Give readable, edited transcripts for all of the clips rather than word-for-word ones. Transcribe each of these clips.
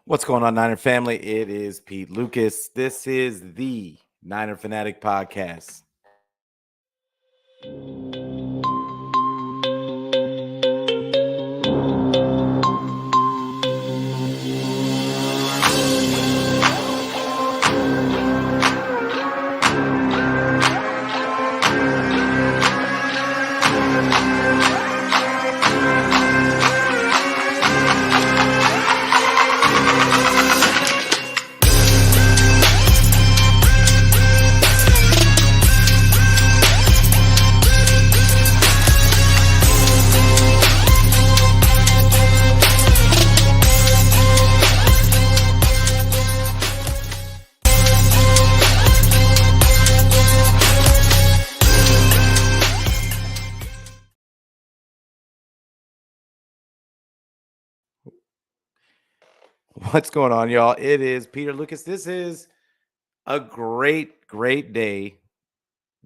What's going on, Niner family? It is Pete Lucas. This is the Niner Fanatic Podcast. What's going on, y'all? It is Peter Lucas. This is a great day.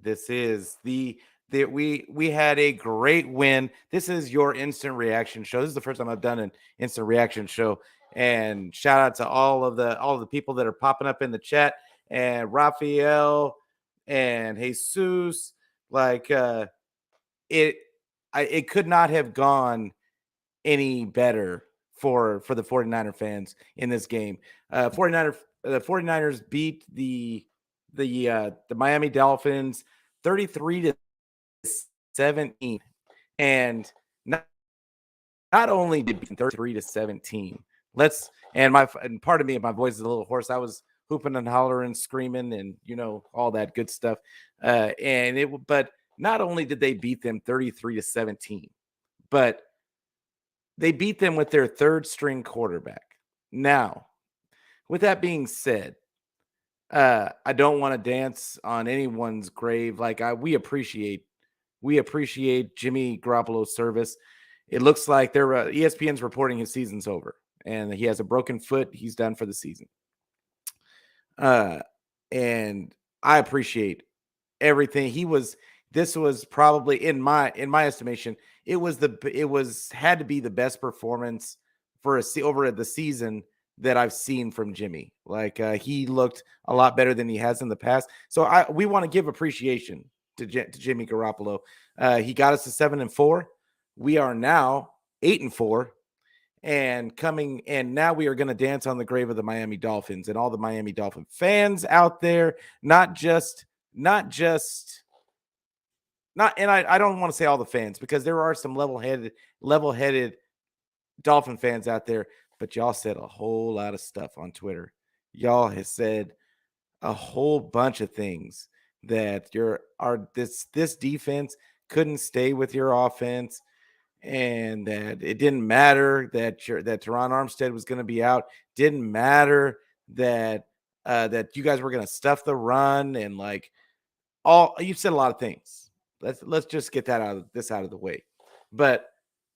This is we had a great win. This is your instant reaction show. This is the first time I've done an instant reaction show. And shout out to all of the people that are popping up in the chat, and Raphael and Jesus. Like it it could not have gone any better for the 49er fans in this game. 49ers beat the Miami Dolphins 33-17, and not only did beat 33-17. And pardon me if my voice is a little hoarse. I was hooping and hollering, screaming, and all that good stuff. But not only did they beat them 33-17, but they beat them with their third string quarterback. Now, with that being said, I don't want to dance on anyone's grave. We appreciate Jimmy Garoppolo's service. It looks like ESPN's reporting his season's over, and he has a broken foot. He's done for the season. And I appreciate everything. This was probably in my estimation, it had to be the best performance for over the season that I've seen from Jimmy. He looked a lot better than he has in the past. So we want to give appreciation to Jimmy Garoppolo. He got us to 7-4. We are now 8-4, and now we are going to dance on the grave of the Miami Dolphins and all the Miami Dolphin fans out there. I don't want to say all the fans, because there are some level-headed Dolphin fans out there, but y'all said a whole lot of stuff on Twitter. Y'all has said a whole bunch of things that this defense couldn't stay with your offense, and that it didn't matter that Teron Armstead was going to be out. Didn't matter that you guys were going to stuff the run, and you've said a lot of things. Let's just get that out of the way. But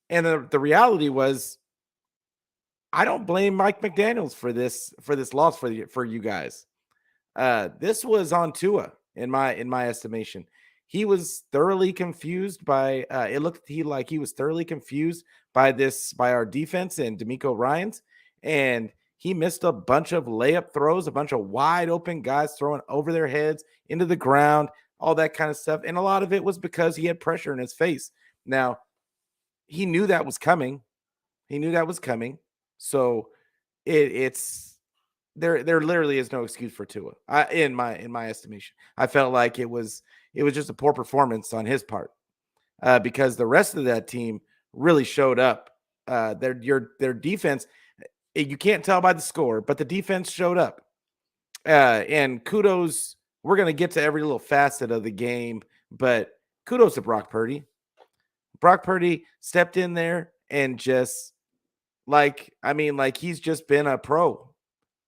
the reality was, I don't blame Mike McDaniels for this loss for you guys. This was on Tua in my estimation. He was thoroughly confused by it looked like he was thoroughly confused by our defense and D'Amico Ryans, and he missed a bunch of layup throws, a bunch of wide open guys throwing over their heads into the ground, all that kind of stuff. And a lot of it was because he had pressure in his face. Now, he knew that was coming. So there literally is no excuse for Tua. In my estimation, I felt like it was just a poor performance on his part, because the rest of that team really showed up. Their defense, you can't tell by the score, but the defense showed up. And kudos. We're going to get to every little facet of the game, but kudos to Brock Purdy. Brock Purdy stepped in there and just he's just been a pro,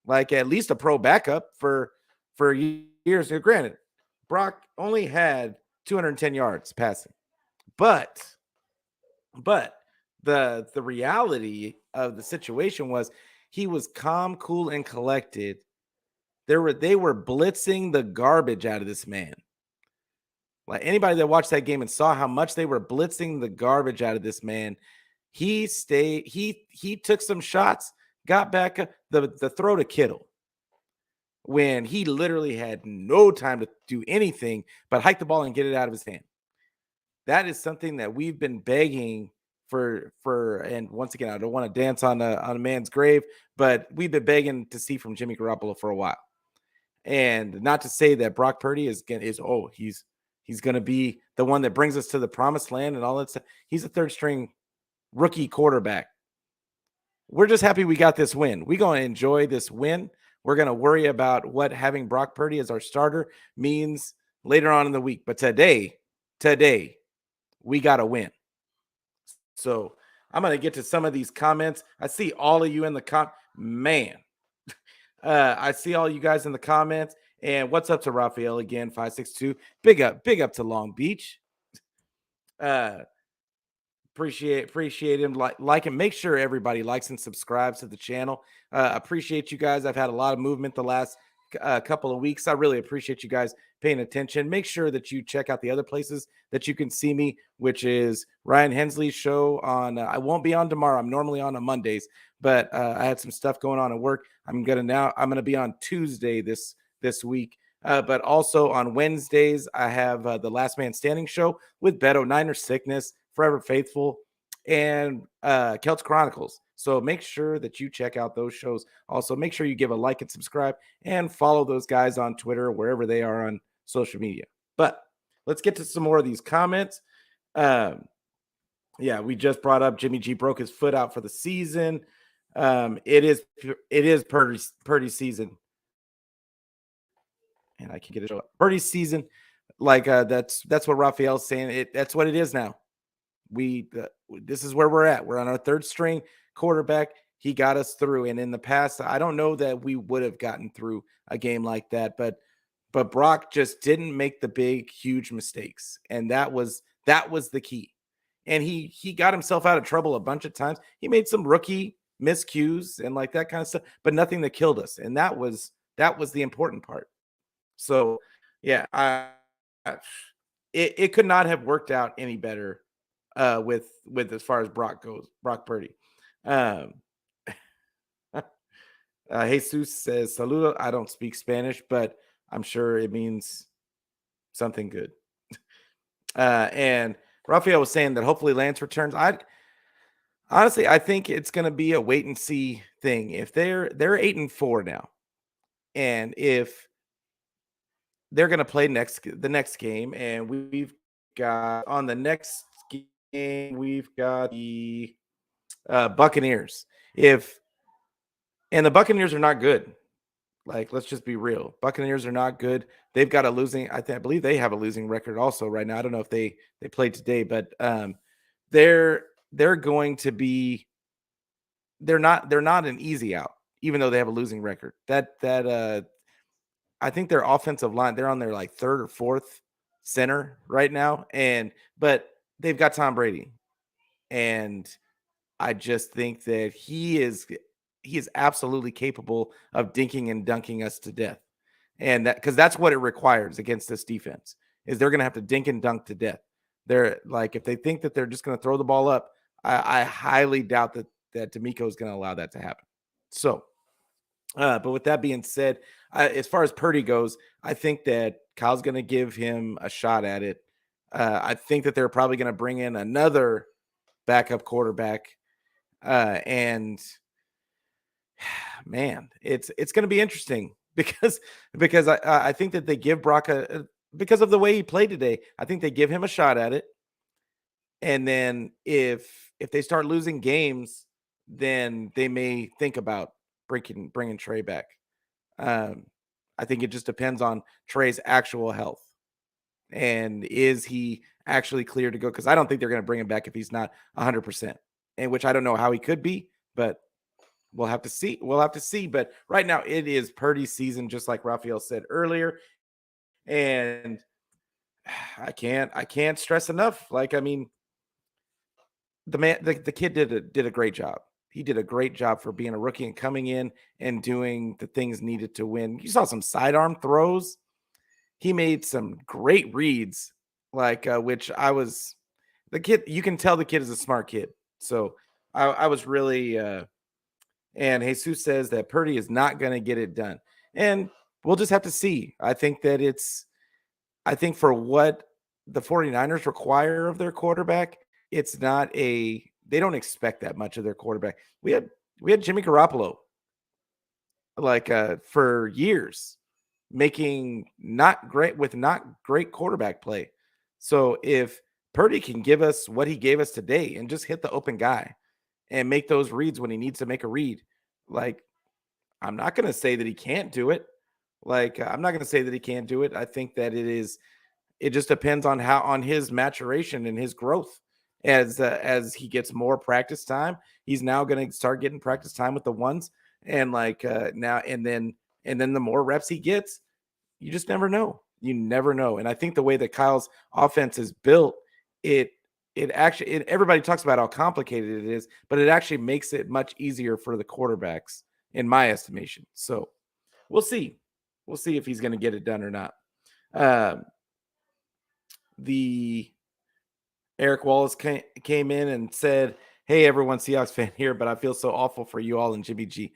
at least a pro backup for years. Now, granted, Brock only had 210 yards passing, but the reality of the situation was he was calm, cool, and collected. They were blitzing the garbage out of this man. Like, anybody that watched that game and saw how much they were blitzing the garbage out of this man, he took some shots got back the throw to Kittle when he literally had no time to do anything but hike the ball and get it out of his hand. That is something that we've been begging for. And once again, I don't want to dance on a man's grave, but we've been begging to see from Jimmy Garoppolo for a while. And not to say that Brock Purdy he's going to be the one that brings us to the promised land and all that stuff. He's a third string rookie quarterback. We're just happy we got this win. We're going to enjoy this win. We're going to worry about what having Brock Purdy as our starter means later on in the week. But today, we got to win. So I'm going to get to some of these comments. I see all of you in the man. I see all you guys in the comments. And what's up to Raphael again, 562. Big up to Long Beach. Appreciate him. Like and make sure everybody likes and subscribes to the channel. Appreciate you guys. I've had a lot of movement the last couple of weeks. I really appreciate you guys paying attention. Make sure that you check out the other places that you can see me, which is Ryan Hensley's show on. I won't be on tomorrow. I'm normally on Mondays, but I had some stuff going on at work. I'm gonna be on Tuesday this week. But also on Wednesdays, I have the Last Man Standing show with Beto, Niner Sickness, Forever Faithful, and Celts Chronicles. So make sure that you check out those shows. Also, make sure you give a like and subscribe and follow those guys on Twitter, wherever they are on social media. But let's get to some more of these comments. Yeah, we just brought up Jimmy G broke his foot out for the season. It is Purdy's season. And I can get it. Purdy's season. Like that's what Raphael's saying. That's what it is now. This is where we're at. We're on our third string quarterback. He got us through. And in the past, I don't know that we would have gotten through a game like that, but Brock just didn't make the big, huge mistakes. And that was the key. And he got himself out of trouble a bunch of times. He made some rookie miscues and like that kind of stuff, but nothing that killed us. And that was the important part. So yeah, it could not have worked out any better with as far as Brock Purdy. Jesus says saludo. I don't speak Spanish, but I'm sure it means something good. And Raphael was saying that hopefully Lance returns. Honestly, I think it's going to be a wait and see thing. If they're 8-4 now, and if they're going to play the next game, and we've got on the next game, we've got the Buccaneers. And the Buccaneers are not good. Like, let's just be real. Buccaneers are not good. They've got a losing. I believe they have a losing record also right now. I don't know if they played today, but they're going to be. They're not an easy out, even though they have a losing record. I think their offensive line, they're on their like third or fourth center right now. But they've got Tom Brady. And I just think that he is absolutely capable of dinking and dunking us to death. And because that's what it requires against this defense, is they're going to have to dink and dunk to death. They're like, if they think that they're just going to throw the ball up, I highly doubt that D'Amico is going to allow that to happen. So, but with that being said, as far as Purdy goes, I think that Kyle's going to give him a shot at it. I think that they're probably going to bring in another backup quarterback. And man, it's going to be interesting because I think that they give Brock because of the way he played today. I think they give him a shot at it. And then if they start losing games, then they may think about bringing Trey back. I think it just depends on Trey's actual health. And is he actually clear to go? Because I don't think they're going to bring him back if he's not 100%. And which I don't know how he could be, but we'll have to see. But right now it is Purdy's season, just like Raphael said earlier. And I can't stress enough. Like, I mean, the kid did a great job. He did a great job for being a rookie and coming in and doing the things needed to win. You saw some sidearm throws. He made some great reads, like which the kid. You can tell the kid is a smart kid. So I was really And Jesus says that Purdy is not going to get it done. And we'll just have to see. I think for what the 49ers require of their quarterback, it's not they don't expect that much of their quarterback. We had Jimmy Garoppolo for years making not great quarterback play. So if Purdy can give us what he gave us today and just hit the open guy and make those reads when he needs to make a read, like I'm not going to say that he can't do it. I'm not going to say that he can't do it. I think that it just depends on his maturation and his growth as he gets more practice time. He's now going to start getting practice time with the ones, and now and then the more reps he gets, you just never know. You never know. And I think the way that Kyle's offense is built, everybody talks about how complicated it is, but it actually makes it much easier for the quarterbacks in my estimation. So we'll see. We'll see if he's going to get it done or not. The Eric Wallace came in and said, "Hey, everyone, Seahawks fan here, but I feel so awful for you all and Jimmy G."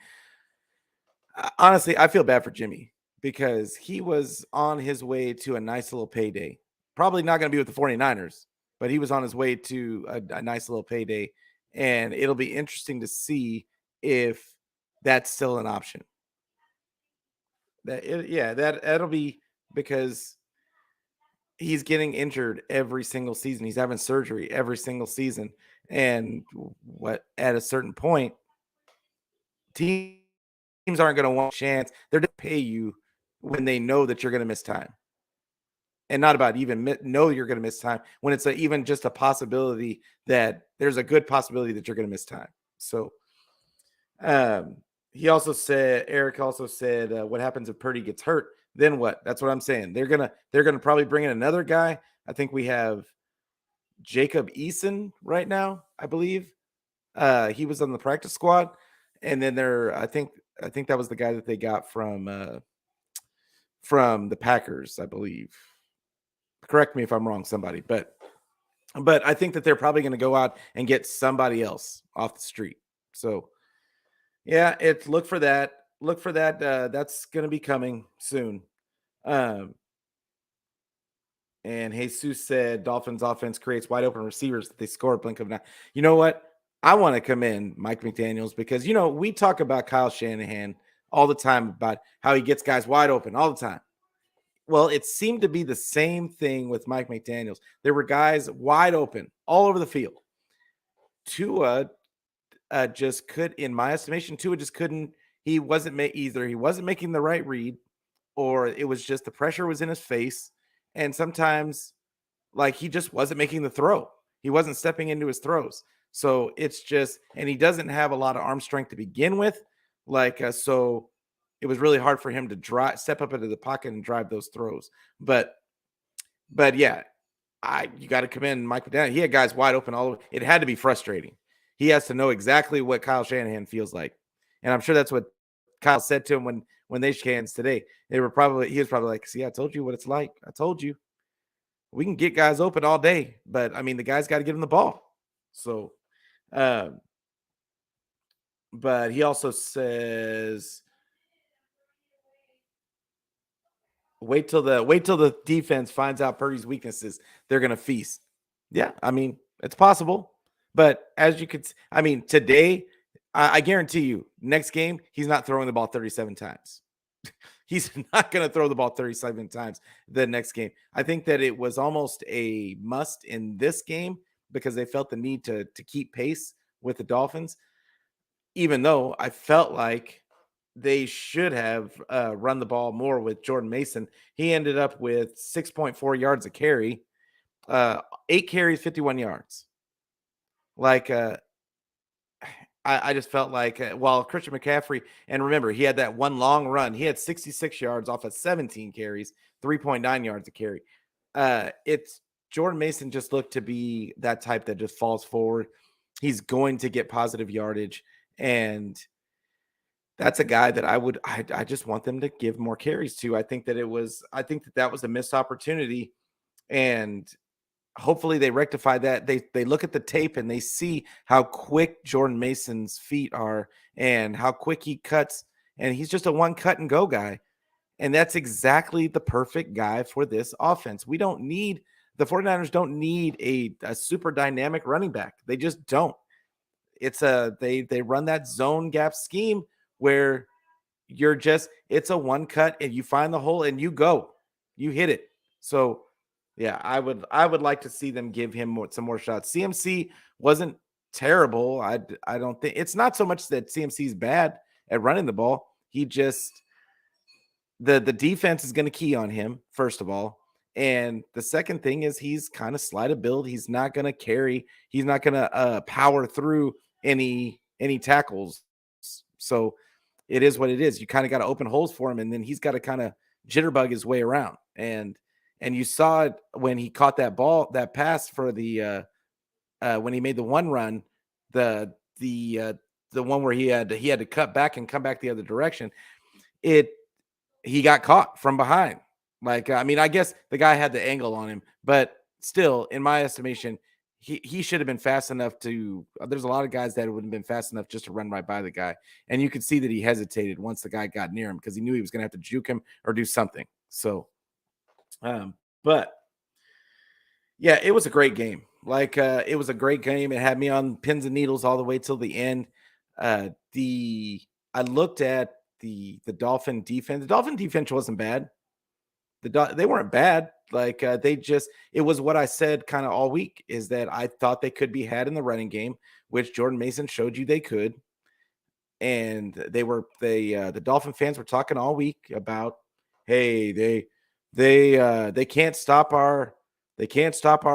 Honestly, I feel bad for Jimmy because he was on his way to a nice little payday. Probably not going to be with the 49ers, but he was on his way to a nice little payday. And it'll be interesting to see if that's still an option. That'll be because he's getting injured every single season. He's having surgery every single season. And at a certain point, teams aren't going to want a chance. They're going to pay you when they know that you're going to miss time. And not about even know you're going to miss time when it's even just a possibility that there's a good possibility that you're going to miss time. So Eric also said, what happens if Purdy gets hurt? Then what? That's what I'm saying. They're gonna probably bring in another guy. I think we have Jacob Eason right now, I believe. He was on the practice squad, and then I think that was the guy that they got from the Packers, I believe. Correct me if I'm wrong, somebody, but I think that they're probably going to go out and get somebody else off the street. So yeah, look for that. Look for that. That's going to be coming soon. And Jesus said Dolphins offense creates wide open receivers that they score a blink of an eye. You know what? I want to commend Mike McDaniels because, we talk about Kyle Shanahan all the time about how he gets guys wide open all the time. Well, it seemed to be the same thing with Mike McDaniels. There were guys wide open all over the field. Tua just could, in my estimation, Tua just couldn't. He wasn't making the right read, or it was just the pressure was in his face, and sometimes he just wasn't making the throw. He wasn't stepping into his throws. So it's just, and he doesn't have a lot of arm strength to begin with. So it was really hard for him to step up into the pocket and drive those throws. But yeah, you got to commend Mike McDaniel. He had guys wide open all over. It had to be frustrating. He has to know exactly what Kyle Shanahan feels like. And I'm sure that's what Kyle said to him when they shook hands today. He was probably like, "See, I told you what it's like. I told you. We can get guys open all day, but I mean, the guys got to give them the ball." So, but he also says, wait till the defense finds out Purdy's weaknesses. They're going to feast. Yeah, I mean, it's possible. But as you could, I mean, today, I guarantee you, next game, he's not throwing the ball 37 times. He's not going to throw the ball 37 times the next game. I think that it was almost a must in this game because they felt the need to keep pace with the Dolphins, even though I felt like they should have run the ball more with Jordan Mason. He ended up with 6.4 yards a carry, 8 carries, 51 yards. I just felt like while Christian McCaffrey, and remember, he had that one long run. He had 66 yards off of 17 carries, 3.9 yards a carry. It's Jordan Mason just looked to be that type that just falls forward. He's going to get positive yardage, and that's a guy that I just want them to give more carries to. I think that was a missed opportunity, and hopefully they rectify that. They look at the tape and they see how quick Jordan Mason's feet are and how quick he cuts, and he's just a one cut and go guy. And that's exactly the perfect guy for this offense. We don't need the 49ers don't need a super dynamic running back. They just don't. It's a they run that zone gap scheme where it's a one cut and you find the hole and you go. You hit it. So yeah, I would like to see them give him some more shots. CMC wasn't terrible. I don't think it's not so much that CMC's bad at running the ball. He just the defense is going to key on him, first of all. And the second thing is he's kind of slight of build. He's not going to carry. He's not going to power through any tackles. So it is what it is. You kind of got to open holes for him, and then he's got to kind of jitterbug his way around. And you saw it when he caught that pass for the when he made the one run, the one where he had to cut back and come back the other direction. He got caught from behind. Like, I mean, I guess the guy had the angle on him, but still, in my estimation, he should have been fast enough to. There's a lot of guys that would have been fast enough just to run right by the guy, and you could see that he hesitated once the guy got near him because he knew he was going to have to juke him or do something. So, but yeah, it was a great game. Like, it was a great game. It had me on pins and needles all the way till the end. I looked at the Dolphin defense. The Dolphin defense wasn't bad. They weren't bad. Like, it was what I said kind of all week is that I thought they could be had in the running game, which Jordan Mason showed you they could. And the Dolphin fans were talking all week about, hey, they can't stop our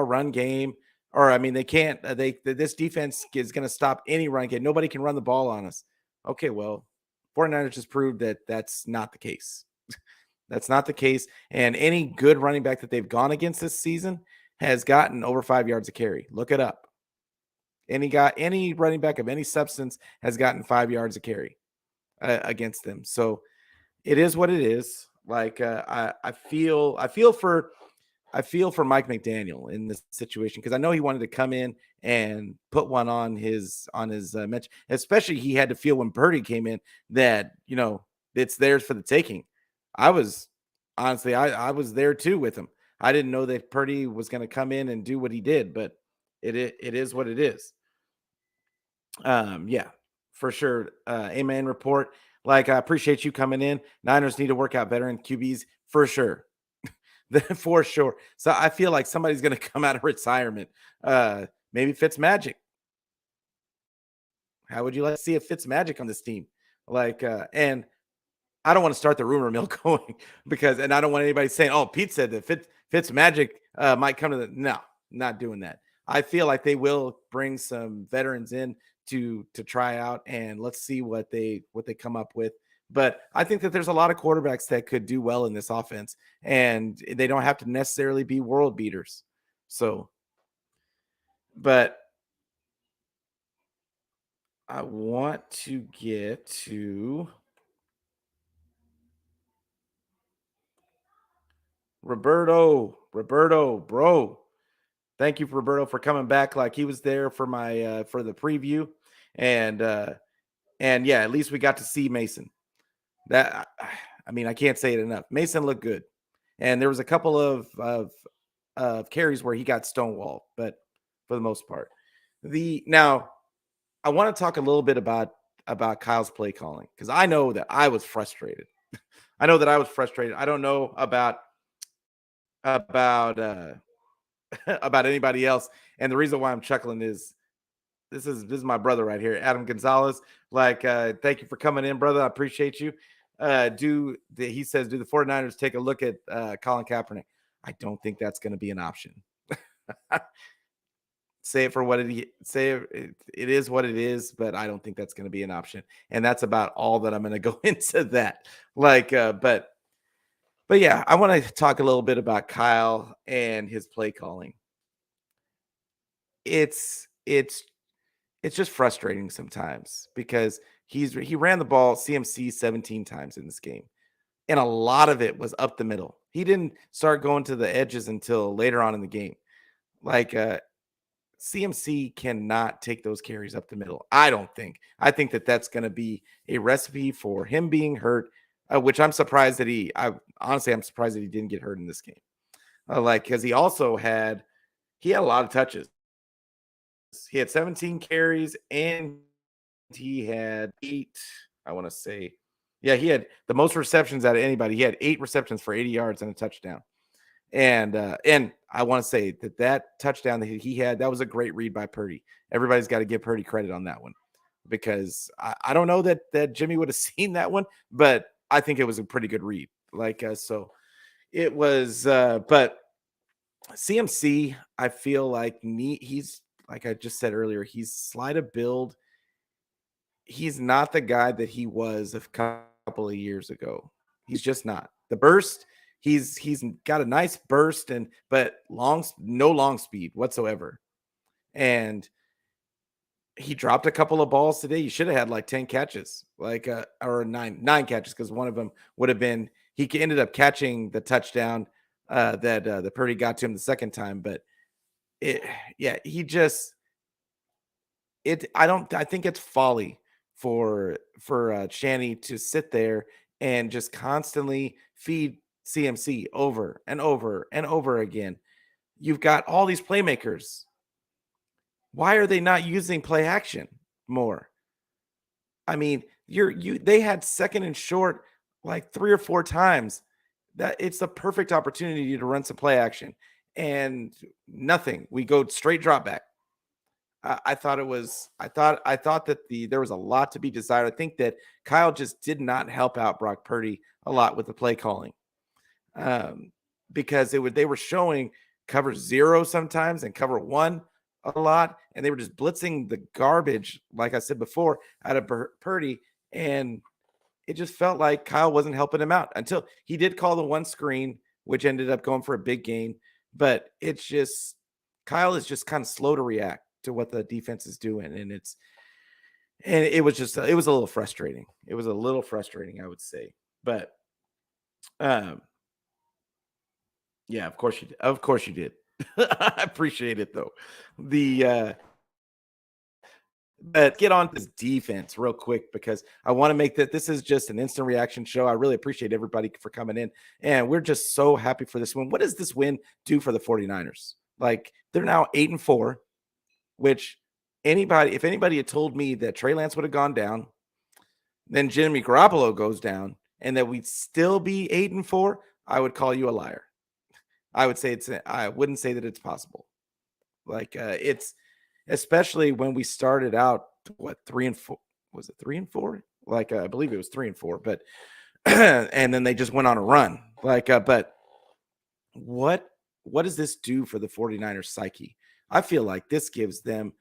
run game. Or, I mean, they can't, this defense is going to stop any run game. Nobody can run the ball on us. Okay, well, 49ers just proved that that's not the case. That's not the case. And any good running back that they've gone against this season has gotten over 5 yards a carry. Look it up. Any running back of any substance has gotten 5 yards a carry against them. So it is what it is. Like, I feel for Mike McDaniel in this situation because I know he wanted to come in and put one on his bench. Especially he had to feel when Purdy came in that it's theirs for the taking. I was honestly I was there too with him. I didn't know that Purdy was going to come in and do what he did, but it is what it is. Yeah, for sure. Amen. Report. Like, I appreciate you coming in. Niners need to work out veteran QBs for sure. For sure. So I feel like somebody's going to come out of retirement. Maybe Fitzmagic. How would you like to see a Fitzmagic on this team? Like, and I don't want to start the rumor mill going and I don't want anybody saying, "Oh, Pete said that Fitzmagic might come to the." No, not doing that. I feel like they will bring some veterans in to try out, and let's see what they come up with. But I think that there's a lot of quarterbacks that could do well in this offense, and they don't have to necessarily be world beaters. So, but I want to get to Roberto, bro. Thank you, Roberto, for coming back. Like, he was there for my for the preview, and yeah, at least we got to see Mason. That, I mean, I can't say it enough. Mason looked good, and there was a couple of carries where he got stonewalled, but for the most part, now I want to talk a little bit about Kyle's play calling because I know that I was frustrated. I know that I was frustrated. I don't know about about anybody else, and the reason why I'm chuckling is this is my brother right here, Adam Gonzalez. Like, thank you for coming in, brother. I appreciate you. He says, do the 49ers take a look at Colin Kaepernick? I don't think that's going to be an option. Say it for what it is what it is, but I don't think that's going to be an option. And that's about all that I'm going to go into that. Like, but yeah, I want to talk a little bit about Kyle and his play calling. It's just frustrating sometimes because he ran the ball CMC 17 times in this game, and a lot of it was up the middle. He didn't start going to the edges until later on in the game. Like CMC cannot take those carries up the middle. I don't think. I think that that's going to be a recipe for him being hurt, which I'm surprised that I'm surprised that he didn't get hurt in this game. Like, because he had a lot of touches. He had 17 carries and he had 8, I want to say. Yeah, he had the most receptions out of anybody. He had 8 receptions for 80 yards and a touchdown. And I want to say that touchdown that he had, that was a great read by Purdy. Everybody's got to give Purdy credit on that one, because I don't know that Jimmy would have seen that one, but I think it was a pretty good read. Like so it was but CMC, I feel like he's, like I just said earlier, he's slight of build. He's not the guy that he was a couple of years ago. He's just not. The burst, he's got a nice burst, but no long speed whatsoever. And he dropped a couple of balls today. You should have had like 10 catches, like or nine catches, because one of them would have been, he ended up catching the touchdown that the Purdy got to him the second time. But I think it's folly for Shanny to sit there and just constantly feed CMC over and over and over again. You've got all these playmakers. Why are they not using play action more? I mean, they had second and short like 3 or 4 times. That it's the perfect opportunity to run some play action, and nothing. We go straight drop back. I thought that there was a lot to be desired. I think that Kyle just did not help out Brock Purdy a lot with the play calling, because they were showing cover 0 sometimes and cover 1 a lot, and they were just blitzing the garbage, like I said before, out of Purdy, and it just felt like Kyle wasn't helping him out until he did call the one screen, which ended up going for a big gain. But it's just Kyle is just kind of slow to react to what the defense is doing, and it was a little frustrating. It was a little frustrating, I would say. But yeah, of course you did. Of course you did. I appreciate it though. But get on this defense real quick, because I want to make that this is just an instant reaction show. I really appreciate everybody for coming in, and we're just so happy for this win. What does this win do for the 49ers? Like, they're now 8-4, which if anybody had told me that Trey Lance would have gone down, then Jimmy Garoppolo goes down, and that we'd still be 8-4, I would call you a liar. I wouldn't say that it's possible. Like it's, especially when we started out, 3-4? Was it 3-4? Like I believe it was 3-4, but and then they just went on a run. Like but what does this do for the 49ers psyche? I feel like this gives them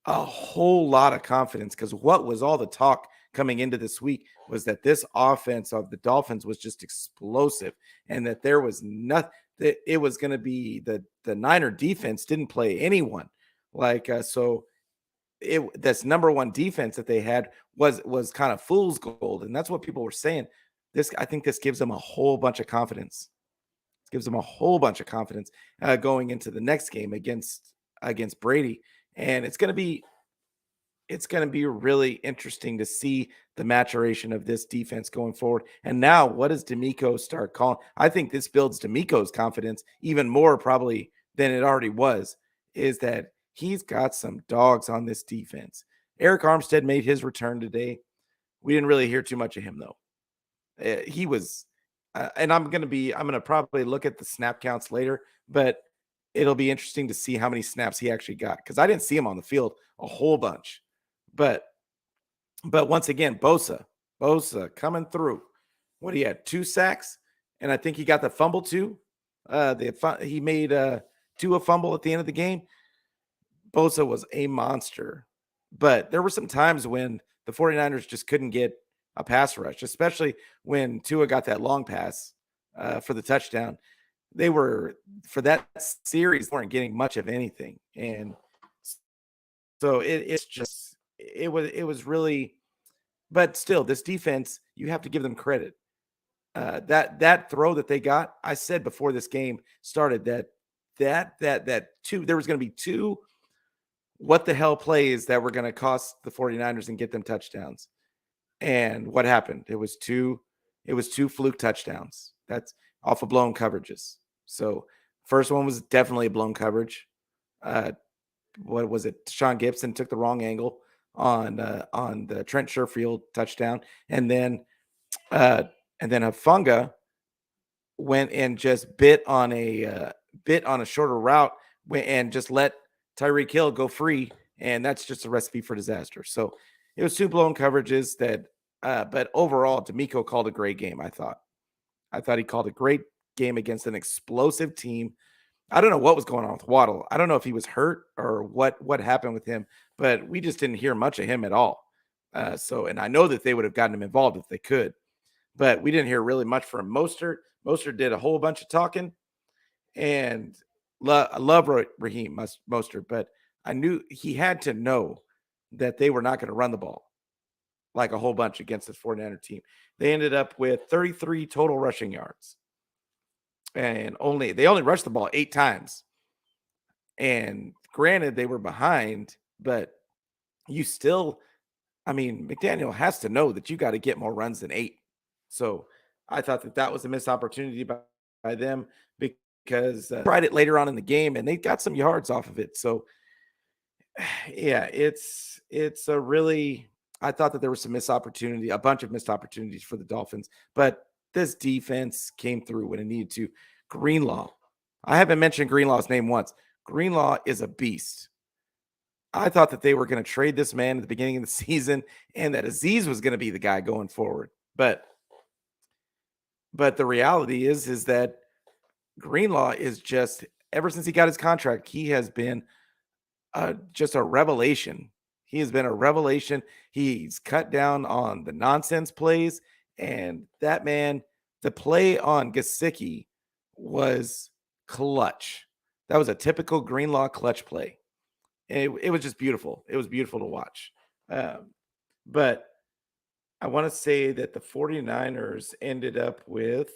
a whole lot of confidence, because what was all the talk coming into this week was that this offense of the Dolphins was just explosive, and that there was nothing, that it was going to be the Niner defense didn't play anyone. Like so this number one defense that they had was kind of fool's gold, and that's what people were saying. I think this gives them a whole bunch of confidence. It gives them a whole bunch of confidence going into the next game against Brady, and it's going to be really interesting to see the maturation of this defense going forward. And now, what does D'Amico start calling? I think this builds D'Amico's confidence even more probably than it already was, is that he's got some dogs on this defense. Eric Armstead made his return today. We didn't really hear too much of him, though. He was, and I'm going to probably look at the snap counts later, but it'll be interesting to see how many snaps he actually got, because I didn't see him on the field a whole bunch. But once again, Bosa coming through. What he had 2 sacks, and I think he got the fumble too. He made a fumble at the end of the game. Bosa was a monster, but there were some times when the 49ers just couldn't get a pass rush, especially when Tua got that long pass for the touchdown. They were, for that series, weren't getting much of anything, and so it was really, but still, this defense, you have to give them credit. That throw that they got, I said before this game started that that two, there was going to be two what the hell plays that were going to cost the 49ers and get them touchdowns. And what happened? It was two fluke touchdowns. That's off of blown coverages. So first one was definitely a blown coverage. What was it? Sean Gibson took the wrong angle on the Trent Sherfield touchdown, and then Hufanga went and just bit on a shorter route and just let Tyreek Hill go free, and that's just a recipe for disaster. So it was two blown coverages that, but overall, D'Amico called a great game. I thought he called a great game against an explosive team. I don't know what was going on with Waddle. I don't know if he was hurt or what happened with him, but we just didn't hear much of him at all. And I know that they would have gotten him involved if they could, but we didn't hear really much from Mostert. Mostert did a whole bunch of talking, and I love Raheem Mostert, but I knew he had to know that they were not going to run the ball like a whole bunch against this 49er team. They ended up with 33 total rushing yards. And they only rushed the ball 8 times. And granted, they were behind, but McDaniel has to know that you got to get more runs than 8. So I thought that was a missed opportunity by them, because tried it later on in the game and they got some yards off of it. So yeah, it's a really, I thought that there was a bunch of missed opportunities for the Dolphins, but this defense came through when it needed to. Greenlaw. I haven't mentioned Greenlaw's name once. Greenlaw is a beast. I thought that they were going to trade this man at the beginning of the season and that Azeez was going to be the guy going forward. But the reality is that Greenlaw is just, ever since he got his contract, he has been just a revelation. He has been a revelation. He's cut down on the nonsense plays, and that man, the play on Gesicki was clutch. That was a typical Greenlaw clutch play. And it was just beautiful. It was beautiful to watch. But I want to say that the 49ers ended up with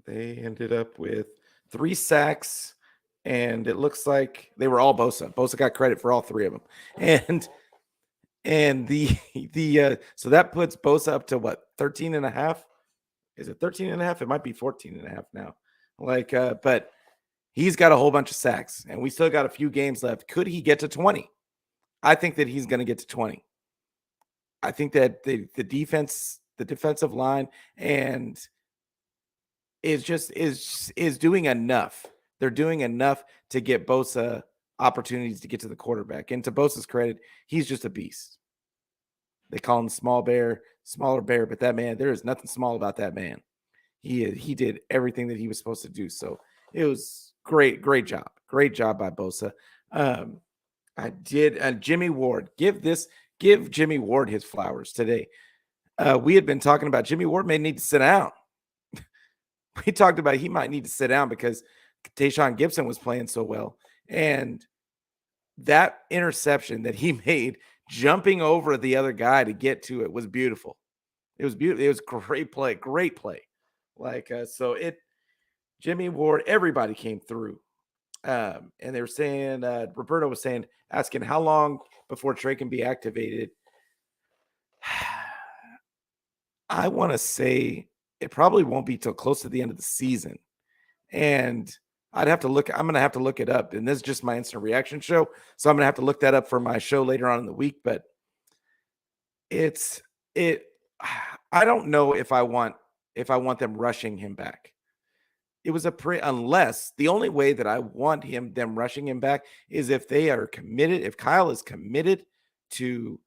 they ended up with 3 sacks, and it looks like they were all Bosa. Bosa got credit for all 3 of them. And so that puts Bosa up to what, 13 and a half? Is it 13 and a half? It might be 14 and a half now. But he's got a whole bunch of sacks, and we still got a few games left. Could he get to 20? I think that he's going to get to 20. I think that the defensive line and is doing enough. They're doing enough to get Bosa opportunities to get to the quarterback. And to Bosa's credit, he's just a beast. They call him smaller bear, but that man, there is nothing small about that man. He did everything that he was supposed to do. So it was great job by Bosa. I did Jimmy Ward. Give Jimmy Ward his flowers today. We had been talking about Jimmy Ward may need to sit down. We talked about he might need to sit down because Tayshaun Gibson was playing so well. And that interception that he made, jumping over the other guy to get to it, was beautiful. It was beautiful. It was great play. Jimmy Ward, everybody came through. And they were saying, Roberto was asking how long before Trey can be activated. I want to say it probably won't be till close to the end of the season. And I'm going to have to look it up. And this is just my instant reaction show. So I'm going to have to look that up for my show later on in the week. But I don't know if I want them rushing him back. It was unless the only way that I want them rushing him back is if they are committed, if Kyle is committed to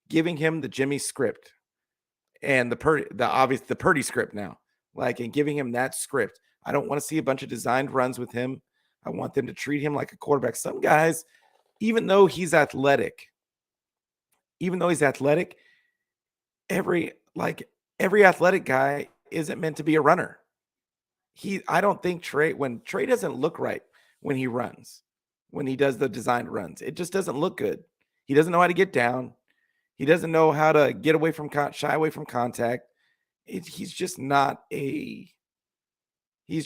giving him the Jimmy script and the Purdy script now, and giving him that script. I don't want to see a bunch of designed runs with him. I want them to treat him like a quarterback. Some guys, even though he's athletic, every athletic guy isn't meant to be a runner. I don't think Trey doesn't look right when he runs, when he does the designed runs. It just doesn't look good. He doesn't know how to get down. He doesn't know how to get away from shy away from contact. He's just not a guy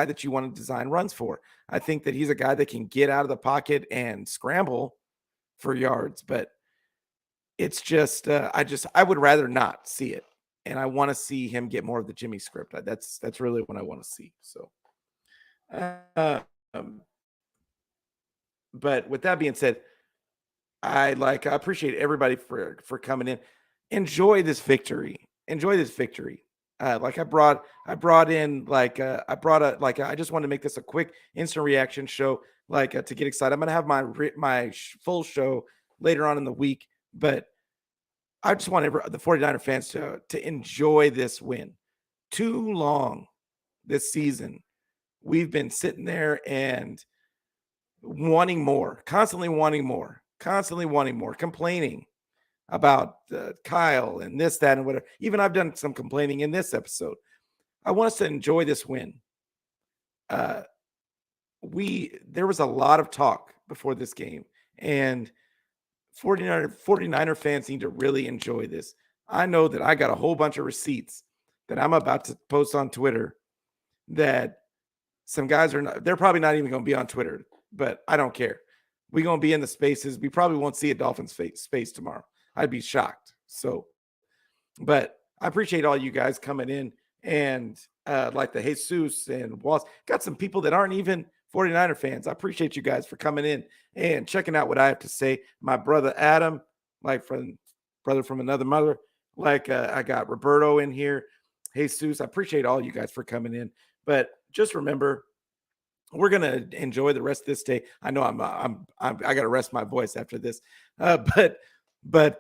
that you want to design runs for. I think that he's a guy that can get out of the pocket and scramble for yards, but it's just I would rather not see it. And I want to see him get more of the Jimmy script. That's really what I want to see. So um, but with that being said, I appreciate everybody for coming in. Enjoy this victory. Enjoy this victory. I brought in I just wanted to make this a quick instant reaction show to get excited. I'm gonna have my full show later on in the week, but I just want the 49er fans to enjoy this win. Too long this season, we've been sitting there and wanting more, constantly wanting more, complaining about Kyle and this, that, and whatever. Even I've done some complaining in this episode. I want us to enjoy this win. There was a lot of talk before this game, and 49er fans need to really enjoy this. I know that I got a whole bunch of receipts that I'm about to post on Twitter that some guys they're probably not even going to be on Twitter, but I don't care. We're going to be in the spaces. We probably won't see a Dolphins space tomorrow. I'd be shocked. So, but I appreciate all you guys coming in and like the Jesus and Walls. Got some people that aren't even 49er fans. I appreciate you guys for coming in and checking out what I have to say. My brother Adam, brother from another mother. I got Roberto in here. Jesus, I appreciate all you guys for coming in. But just remember, we're gonna enjoy the rest of this day. I know I got to rest my voice after this, but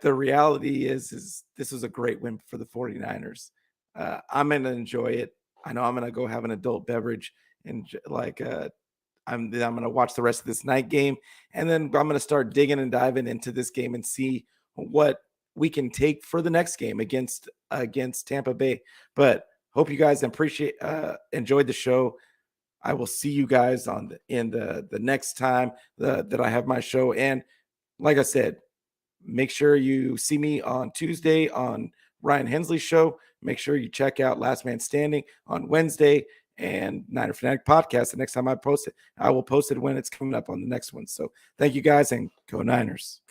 the reality is this was a great win for the 49ers. I'm gonna enjoy it. I know I'm gonna go have an adult beverage and I'm going to watch the rest of this night game, and then I'm going to start digging and diving into this game and see what we can take for the next game against Tampa Bay. But hope you guys enjoyed the show. I will see you guys in the next time that I have my show. And like I said, make sure you see me on Tuesday on Ryan Hensley's show. Make sure you check out Last Man Standing on Wednesday and Niner Fanatic Podcast. The next time I post it, I will post it when it's coming up on the next one. So thank you guys, and go Niners.